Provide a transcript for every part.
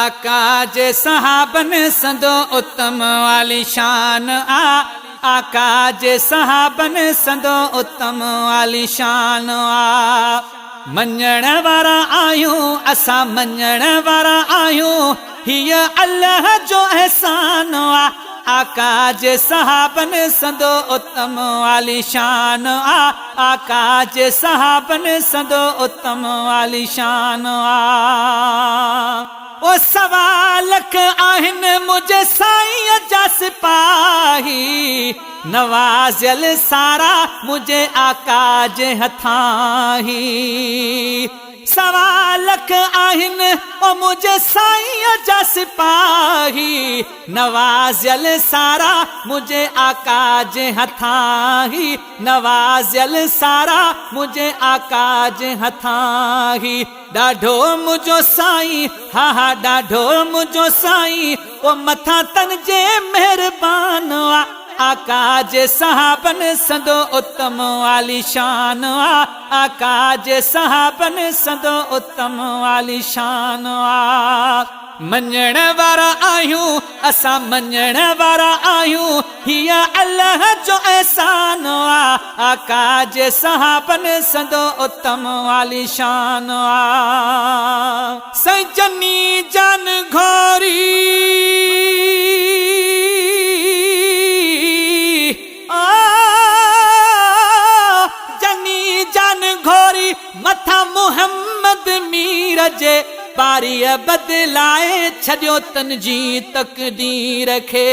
आका जे सहाबन संदो उत्तम वाली शान आका जे सहाबन संदो उत्तम वाली शान मञण वारा आयूं असां मञण वारा आयूं हिय अल्लाह जो एहसान आका जे सहाबन संदो उत्तम वाली शान आका जे सहाबन संदो उत्तम वाली शान ओ सवाल आहिन मुझे साईं जा सिपाही नवाज़ियल सारा मुझे आका जे हथाही सवाल आहिन ओ मुझे साईं जा सिपाही नवाज़ियल सारा मुझे आका जे हथाही नवाज़ियल सारा मुझे आका जे हथाही ॾाढो मुझो साईं हा ॾाढो मुझो साईं ओ मथा तन जे मेहरबान आका जे सहाबन संदो उत्तम वाली शान आका जे सहाबन संदो उत्तम वाली शान मञण वारा आयूं असां मञण वारा आयूं हिय अल्लाह जो एहसान आका जे सहाबन संदो उत्तम वाली शान सजनी जान घोरी मथा मुहम्मद मीर जे बारीअ बदलाए छॾियो तन जी तकदीर खे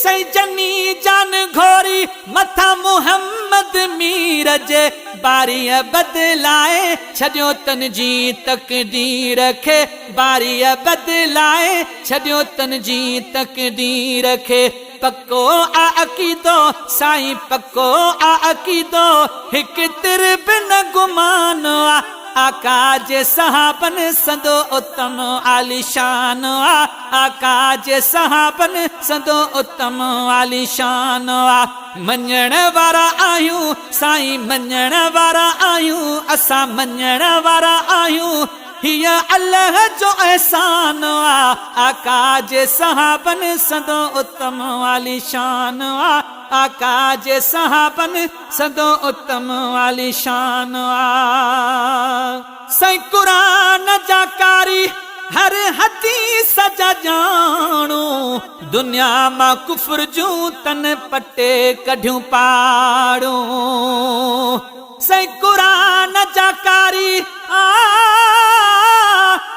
सजनी जान घोरी मथा मुहम्मद मीर जे बारीअ बदलाए छॾियो तन जी तकदीर खे बारीअ बदलाए छॾियो तन जी तकदीर खे पक्को अकीदो साईं पक्को अकीदो हिक तिर बिन गुमान आका जे सहाबन संदो उत्तम आली शान आका जे सहाबन संदो उत्तम आली शान मञण वारा आयूं साईं मञण वारा आयूं असां मञण वारा आयूं हिय अल्लाह जो एहसान आका जे सहाबन संदो उत्तम वाली शान आका जे सहाबन संदो उत्तम वाली शान सई कुरान जा कारी हर हदीस जा जाणू दुनिया मां कुफ्र जूं तन पटे कढियूं पाड़ू सई कुरान जा कारी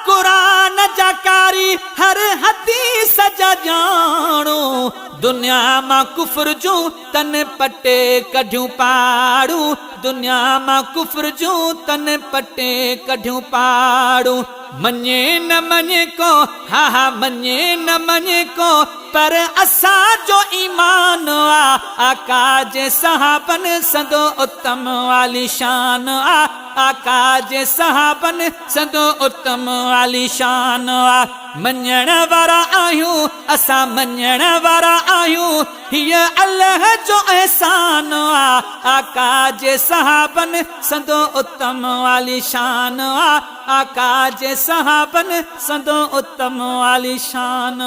कुरान जा कारी हर हदीस जा जाणू दुनिया मां कुफ्र जूं तन पटे कढियूं पाड़ू दुनिया मां कुफ्र जूं तन पटे कढियूं पाड़ू मञे न मञे को हा मञे न मञे को पर असां जो ईमान आका जे सहाबन संदो उत्तम वाली शान आका जे सहाबन संदो उत्तम वाली शान मञण वारा आयूं असां मञण वारा आयूं हिय अल्लाह जो एहसान आका जे सहाबन संदो उत्तम वाली शान आका जे सहाबन संदो उत्तम वाली शान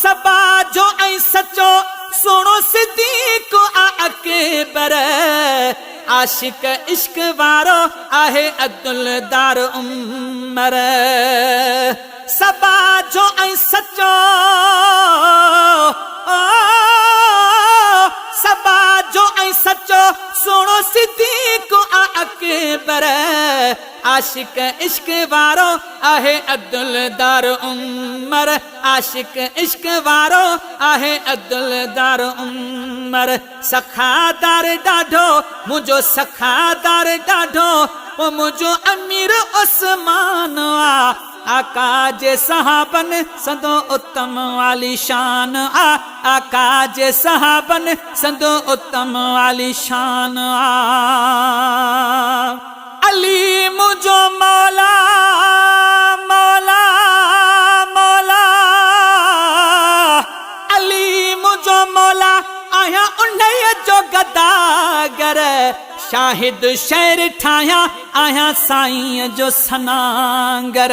सबा जो ऐं सचो सुणो सिद्दीक़ अकबर आशिक इश्क वारो आहे अब्दुल दार उमर सबा जो ऐं सचो सबा जो ऐं सचो सुणो सिद्दीक़ अकबर आशिक इश्क वारो आहे अब्दुल दार उमर आशिक इश्क वारो आहे अब्दुल दार उमर सखादार ॾाढो मुझो सखादार ॾाढो ओ मुझो अमीर उस्मान आका जे सहाबन संदो उत्तम वाली शान आका जे सहाबन संदो उत्तम वाली शान अली मुझो मौला मौला मौला अली मुझो मौला आया उन्हें जो गदागर शाहिद शहर ठाया आया साईं जो सनांगर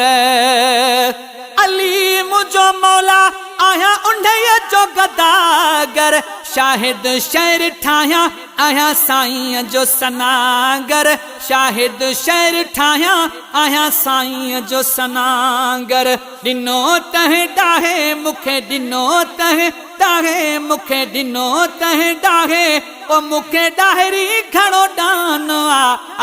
अली मुझो मौला आया उन्हें जो गदागर शाहिद शहर ठाया आया साईं जो सनांगर शाहिद शहर ठाया आया साईं जो सनांगर दिनो तह डाहे मुखे दिनो तह डाहे मुखे दिनो तह डाहे ओ मुखे डाहरी घणो डान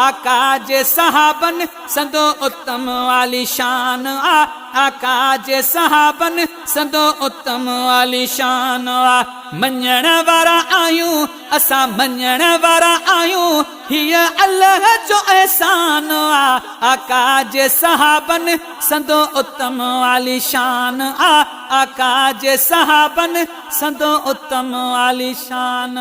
आका जे सहाबन संदो उत्तम वाली शान आका जे सहाबन संदो उत्तम वाली शान मञण वारा आयूं असां मञण वारा आयूं हिय अल्लाह जो एहसान आका जे सहाबन संदो उत्तम वाली शान आका जे सहाबन संदो उत्तम वाली शान